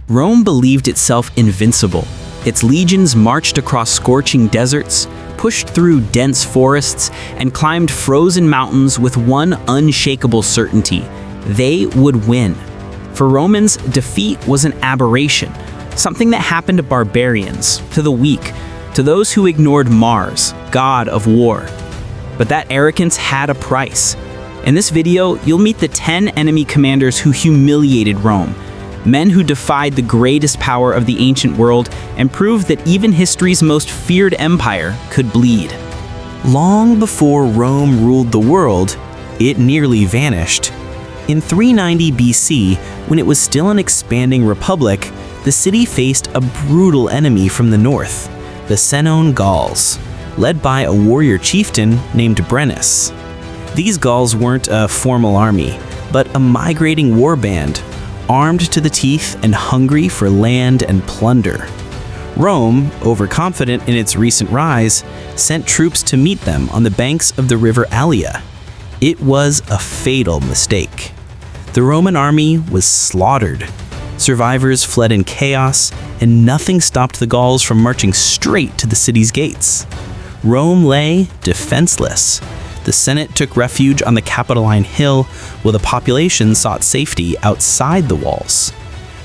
Rome believed itself invincible. Its legions marched across scorching deserts, pushed through dense forests, and climbed frozen mountains with one unshakable certainty: they would win. For Romans, defeat was an aberration, something that happened to barbarians, to the weak, to those who ignored Mars, god of war. But that arrogance had a price. In this video, you'll meet the 10 enemy commanders who humiliated Rome, men who defied the greatest power of the ancient world and proved that even history's most feared empire could bleed. Long before Rome ruled the world, it nearly vanished. In 390 BC, when it was still an expanding republic, the city faced a brutal enemy from the north, the Senoan Gauls, led by a warrior chieftain named Brennus. These Gauls weren't a formal army, but a migrating war band, armed to the teeth and hungry for land and plunder. Rome, overconfident in its recent rise, sent troops to meet them on the banks of the river Allia. It was a fatal mistake. The Roman army was slaughtered. Survivors fled in chaos, and nothing stopped the Gauls from marching straight to the city's gates. Rome lay defenseless. The Senate took refuge on the Capitoline Hill, while the population sought safety outside the walls.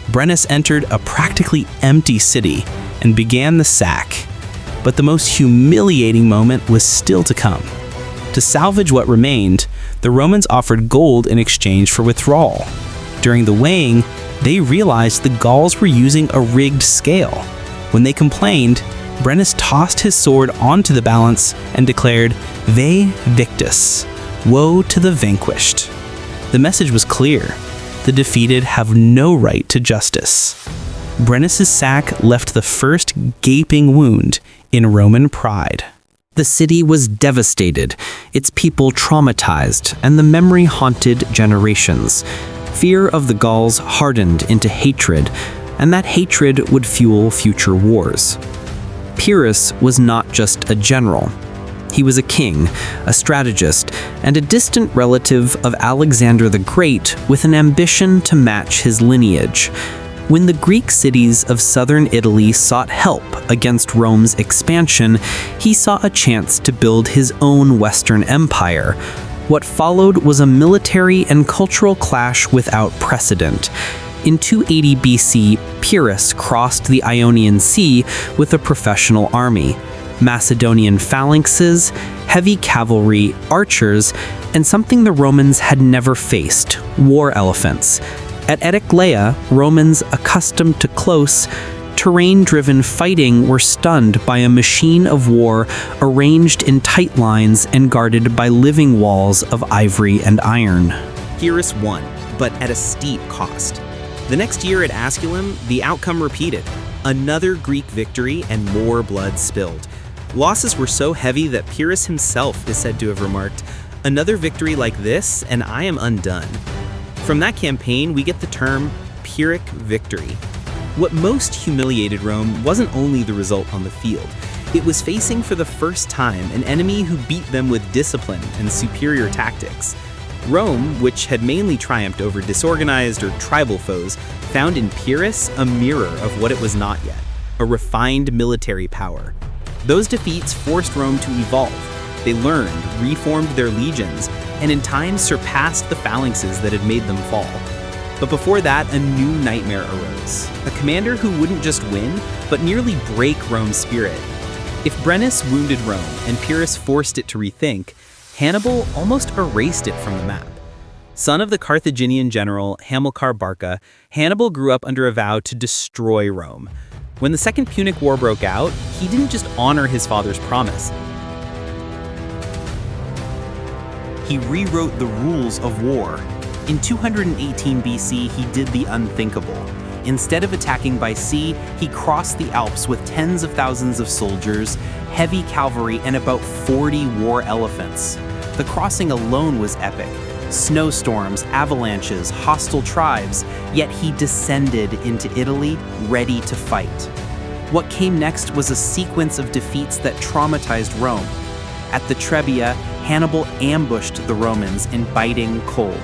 Brennus entered a practically empty city and began the sack. But the most humiliating moment was still to come. To salvage what remained, the Romans offered gold in exchange for withdrawal. During the weighing, they realized the Gauls were using a rigged scale. When they complained, Brennus tossed his sword onto the balance and declared, "Vae victis," woe to the vanquished. The message was clear: the defeated have no right to justice. Brennus' sack left the first gaping wound in Roman pride. The city was devastated, its people traumatized, and the memory haunted generations. Fear of the Gauls hardened into hatred, and that hatred would fuel future wars. Pyrrhus was not just a general. He was a king, a strategist, and a distant relative of Alexander the Great with an ambition to match his lineage. When the Greek cities of southern Italy sought help against Rome's expansion, he saw a chance to build his own Western empire. What followed was a military and cultural clash without precedent. In 280 BC, Pyrrhus crossed the Ionian Sea with a professional army. Macedonian phalanxes, heavy cavalry, archers, and something the Romans had never faced: war elephants. At Eteklea, Romans accustomed to close, terrain-driven fighting were stunned by a machine of war arranged in tight lines and guarded by living walls of ivory and iron. Pyrrhus won, but at a steep cost. The next year at Asculum, the outcome repeated. Another Greek victory and more blood spilled. Losses were so heavy that Pyrrhus himself is said to have remarked, "Another victory like this, and I am undone." From that campaign, we get the term Pyrrhic victory. What most humiliated Rome wasn't only the result on the field. It was facing for the first time an enemy who beat them with discipline and superior tactics. Rome, which had mainly triumphed over disorganized or tribal foes, found in Pyrrhus a mirror of what it was not yet: a refined military power. Those defeats forced Rome to evolve. They learned, reformed their legions, and in time surpassed the phalanxes that had made them fall. But before that, a new nightmare arose. A commander who wouldn't just win, but nearly break Rome's spirit. If Brennus wounded Rome and Pyrrhus forced it to rethink, Hannibal almost erased it from the map. Son of the Carthaginian general Hamilcar Barca, Hannibal grew up under a vow to destroy Rome. When the Second Punic War broke out, he didn't just honor his father's promise. He rewrote the rules of war. In 218 BC, he did the unthinkable. Instead of attacking by sea, he crossed the Alps with tens of thousands of soldiers, heavy cavalry, and about 40 war elephants. The crossing alone was epic. Snowstorms, avalanches, hostile tribes, yet he descended into Italy, ready to fight. What came next was a sequence of defeats that traumatized Rome. At the Trebia, Hannibal ambushed the Romans in biting cold.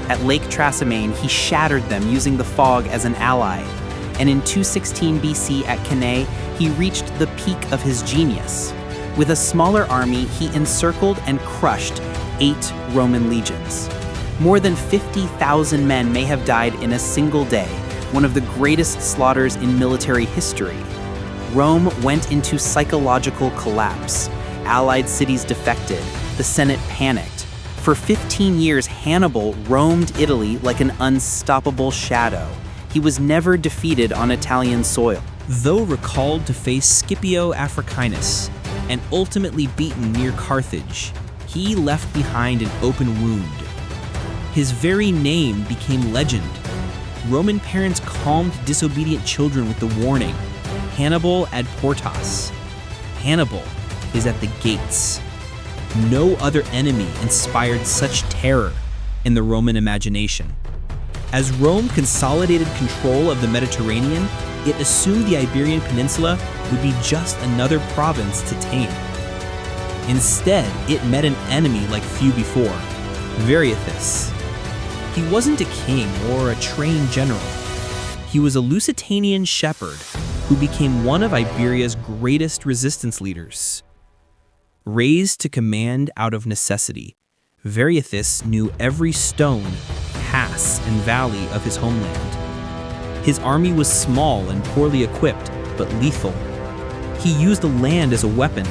At Lake Trasimene, he shattered them using the fog as an ally. and in 216 BC at Cannae, he reached the peak of his genius. With a smaller army, he encircled and crushed 8 Roman legions. More than 50,000 men may have died in a single day, one of the greatest slaughters in military history. Rome went into psychological collapse. Allied cities defected. The Senate panicked. For 15 years, Hannibal roamed Italy like an unstoppable shadow. He was never defeated on Italian soil. Though recalled to face Scipio Africanus and ultimately beaten near Carthage, he left behind an open wound. His very name became legend. Roman parents calmed disobedient children with the warning, Hannibal ad portas. Hannibal is at the gates. No other enemy inspired such terror in the Roman imagination. As Rome consolidated control of the Mediterranean, it assumed the Iberian Peninsula would be just another province to tame. Instead, it met an enemy like few before, Variathus. He wasn't a king or a trained general. He was a Lusitanian shepherd who became one of Iberia's greatest resistance leaders. Raised to command out of necessity, Variathus knew every stone, pass, and valley of his homeland. His army was small and poorly equipped, but lethal. He used the land as a weapon,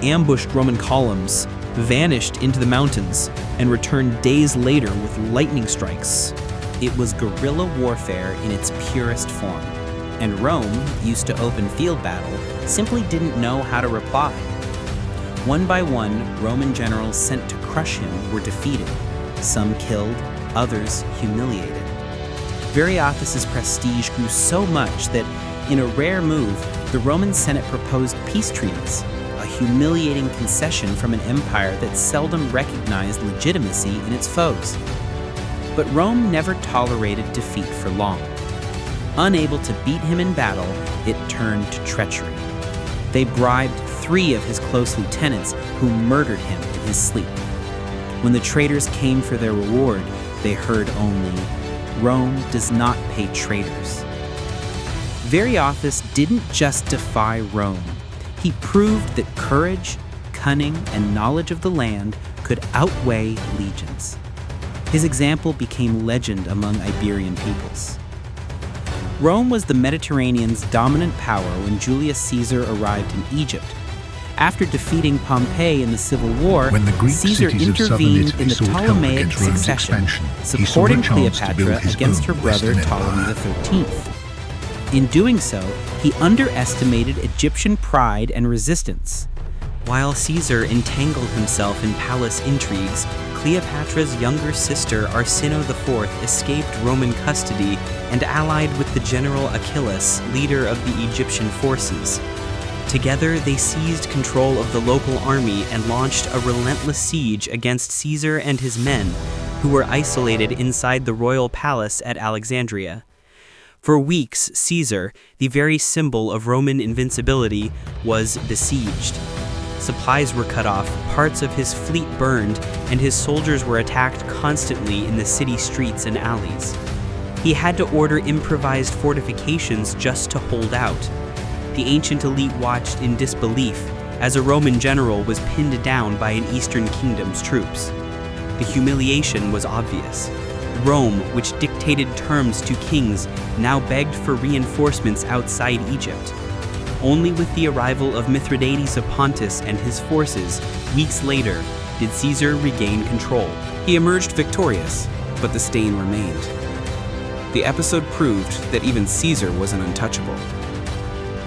ambushed Roman columns, vanished into the mountains, and returned days later with lightning strikes. It was guerrilla warfare in its purest form, and Rome, used to open field battle, simply didn't know how to reply. One by one, Roman generals sent to crush him were defeated, some killed, others humiliated. Variathus's prestige grew so much that, in a rare move, the Roman Senate proposed peace treaties, a humiliating concession from an empire that seldom recognized legitimacy in its foes. But Rome never tolerated defeat for long. Unable to beat him in battle, it turned to treachery. They bribed 3 of his close lieutenants who murdered him in his sleep. When the traitors came for their reward, they heard only, "Rome does not pay traitors." Variathus didn't just defy Rome. He proved that courage, cunning, and knowledge of the land could outweigh legions. His example became legend among Iberian peoples. Rome was the Mediterranean's dominant power when Julius Caesar arrived in Egypt. After defeating Pompey in the Civil War, When the Greek Caesar cities of southern intervened Italy in the sought help Ptolemaic against Rome's succession, expansion, he saw a supporting chance to build Cleopatra his against her own brother Western Ptolemy empire. XIII. In doing so, he underestimated Egyptian pride and resistance. While Caesar entangled himself in palace intrigues, Cleopatra's younger sister Arsinoe IV escaped Roman custody and allied with the general Achillas, leader of the Egyptian forces. Together, they seized control of the local army and launched a relentless siege against Caesar and his men, who were isolated inside the royal palace at Alexandria. For weeks, Caesar, the very symbol of Roman invincibility, was besieged. Supplies were cut off, parts of his fleet burned, and his soldiers were attacked constantly in the city streets and alleys. He had to order improvised fortifications just to hold out. The ancient elite watched in disbelief as a Roman general was pinned down by an Eastern kingdom's troops. The humiliation was obvious. Rome, which dictated terms to kings, now begged for reinforcements outside Egypt. Only with the arrival of Mithridates of Pontus and his forces, weeks later, did Caesar regain control. He emerged victorious, but the stain remained. The episode proved that even Caesar wasn't untouchable.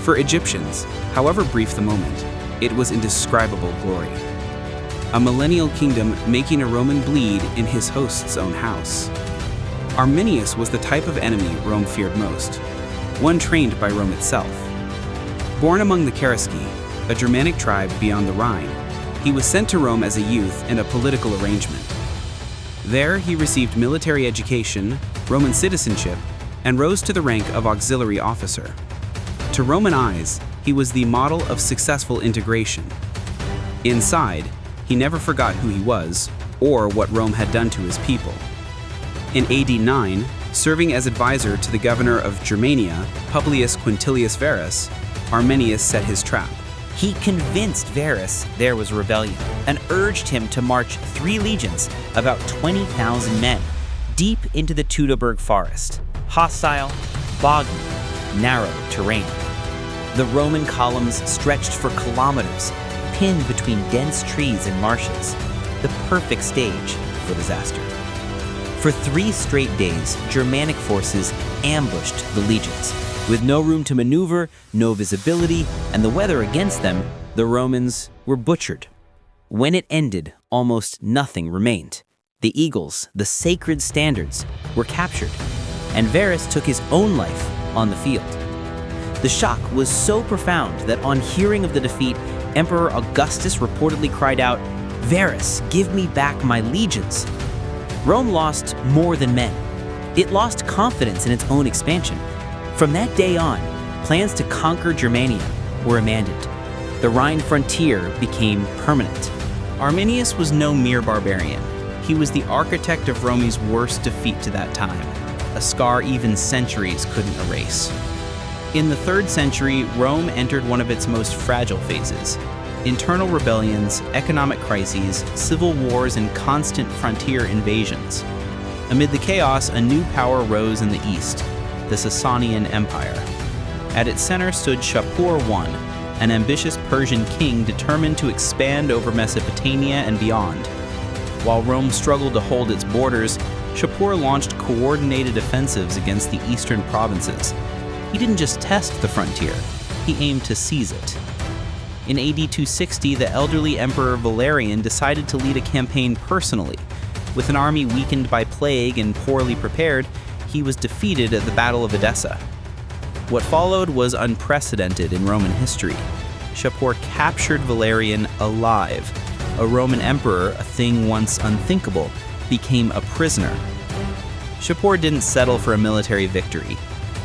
For Egyptians, however brief the moment, it was indescribable glory. A millennial kingdom making a Roman bleed in his host's own house. Arminius was the type of enemy Rome feared most, one trained by Rome itself. Born among the Cherusci, a Germanic tribe beyond the Rhine, he was sent to Rome as a youth in a political arrangement. There, he received military education, Roman citizenship, and rose to the rank of auxiliary officer. To Roman eyes, he was the model of successful integration. Inside, he never forgot who he was or what Rome had done to his people. In AD 9, Serving as advisor to the governor of Germania, Publius Quintilius Varus, Arminius set his trap. He convinced Varus there was rebellion and urged him to march 3 legions, about 20,000 men, deep into the Teutoburg forest. Hostile, boggy, narrow terrain. The Roman columns stretched for kilometers, pinned between dense trees and marshes, the perfect stage for disaster. For 3 straight days, Germanic forces ambushed the legions. With no room to maneuver, no visibility, and the weather against them, the Romans were butchered. When it ended, almost nothing remained. The eagles, the sacred standards, were captured, and Varus took his own life on the field. The shock was so profound that on hearing of the defeat, Emperor Augustus reportedly cried out, "Varus, give me back my legions." Rome lost more than men. It lost confidence in its own expansion. From that day on, plans to conquer Germania were abandoned. The Rhine frontier became permanent. Arminius was no mere barbarian. He was the architect of Rome's worst defeat to that time, a scar even centuries couldn't erase. In the 3rd century, Rome entered one of its most fragile phases. Internal rebellions, economic crises, civil wars, and constant frontier invasions. Amid the chaos, a new power rose in the east, the Sasanian Empire. At its center stood Shapur I, an ambitious Persian king determined to expand over Mesopotamia and beyond. While Rome struggled to hold its borders, Shapur launched coordinated offensives against the eastern provinces. He didn't just test the frontier, he aimed to seize it. In AD 260, the elderly Emperor Valerian decided to lead a campaign personally. With an army weakened by plague and poorly prepared, he was defeated at the Battle of Edessa. What followed was unprecedented in Roman history. Shapur captured Valerian alive. A Roman emperor, a thing once unthinkable, became a prisoner. Shapur didn't settle for a military victory.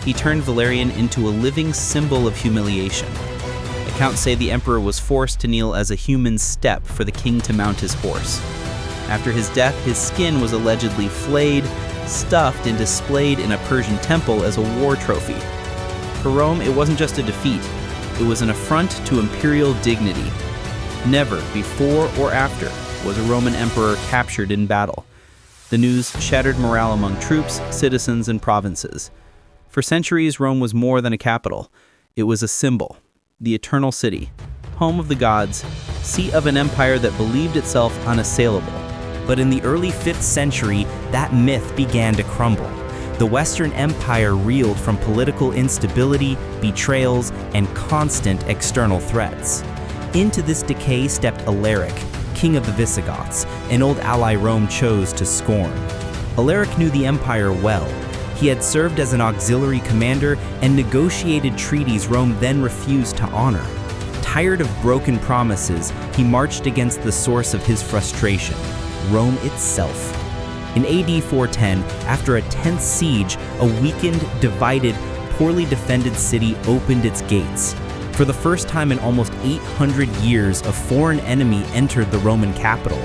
He turned Valerian into a living symbol of humiliation. Accounts say the emperor was forced to kneel as a human step for the king to mount his horse. After his death, his skin was allegedly flayed, stuffed, and displayed in a Persian temple as a war trophy. For Rome, it wasn't just a defeat, it was an affront to imperial dignity. Never, before or after, was a Roman emperor captured in battle. The news shattered morale among troops, citizens, and provinces. For centuries, Rome was more than a capital. It was a symbol, the eternal city, home of the gods, seat of an empire that believed itself unassailable. But in the early 5th century, that myth began to crumble. The Western Empire reeled from political instability, betrayals, and constant external threats. Into this decay stepped Alaric, king of the Visigoths, an old ally Rome chose to scorn. Alaric knew the empire well. He had served as an auxiliary commander and negotiated treaties Rome then refused to honor. Tired of broken promises, he marched against the source of his frustration, Rome itself. In AD 410, after a tense siege, a weakened, divided, poorly defended city opened its gates. For the first time in almost 800 years, a foreign enemy entered the Roman capital.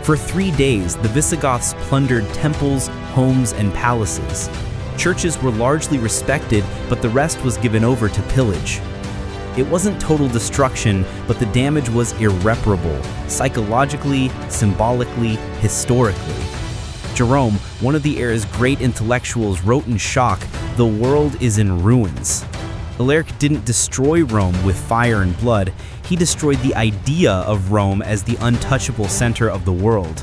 For 3 days, the Visigoths plundered temples, homes, and palaces. Churches were largely respected, but the rest was given over to pillage. It wasn't total destruction, but the damage was irreparable, psychologically, symbolically, historically. Jerome, one of the era's great intellectuals, wrote in shock, "The world is in ruins." Alaric didn't destroy Rome with fire and blood. He destroyed the idea of Rome as the untouchable center of the world.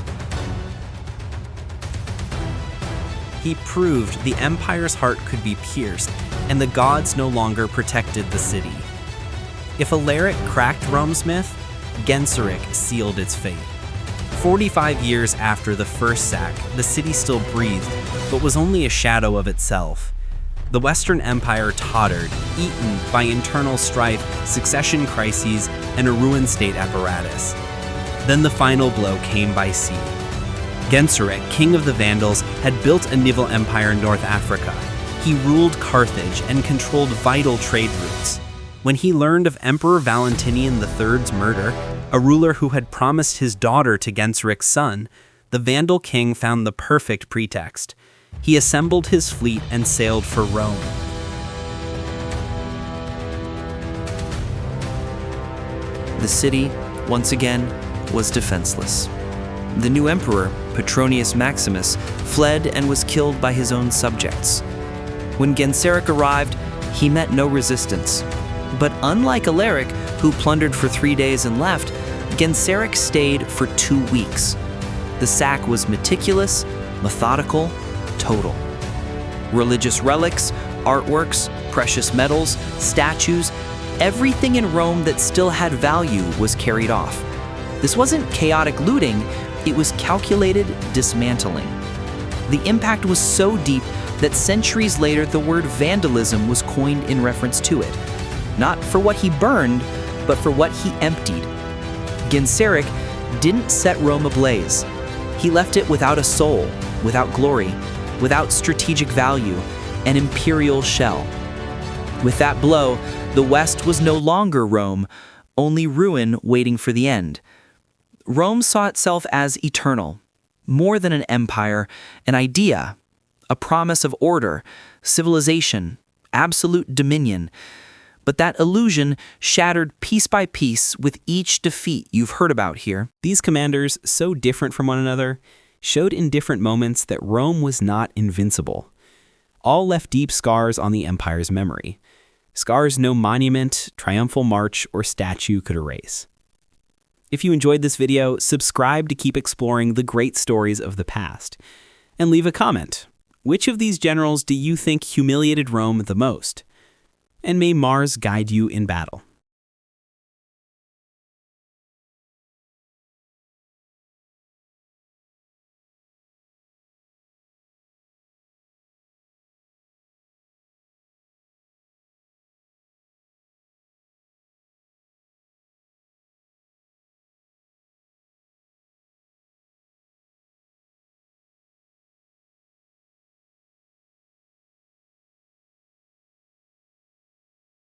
He proved the empire's heart could be pierced, and the gods no longer protected the city. If Alaric cracked Rome's myth, Genseric sealed its fate. 45 years after the first sack, the city still breathed, but was only a shadow of itself. The Western Empire tottered, eaten by internal strife, succession crises, and a ruined state apparatus. Then the final blow came by sea. Genseric, king of the Vandals, had built a naval empire in North Africa. He ruled Carthage and controlled vital trade routes. When he learned of Emperor Valentinian III's murder, a ruler who had promised his daughter to Genseric's son, the Vandal king found the perfect pretext. He assembled his fleet and sailed for Rome. The city, once again, was defenseless. The new emperor, Petronius Maximus, fled and was killed by his own subjects. When Genseric arrived, he met no resistance. But unlike Alaric, who plundered for 3 days and left, Genseric stayed for 2 weeks. The sack was meticulous, methodical, total. Religious relics, artworks, precious metals, statues, everything in Rome that still had value was carried off. This wasn't chaotic looting, it was calculated dismantling. The impact was so deep that centuries later the word vandalism was coined in reference to it. Not for what he burned, but for what he emptied. Genseric didn't set Rome ablaze. He left it without a soul, without glory, without strategic value, an imperial shell. With that blow, the West was no longer Rome, only ruin waiting for the end. Rome saw itself as eternal, more than an empire, an idea, a promise of order, civilization, absolute dominion. But that illusion shattered piece by piece with each defeat you've heard about here. These commanders, so different from one another, showed in different moments that Rome was not invincible. All left deep scars on the empire's memory. Scars no monument, triumphal march, or statue could erase. If you enjoyed this video, subscribe to keep exploring the great stories of the past. And leave a comment. Which of these generals do you think humiliated Rome the most? And may Mars guide you in battle.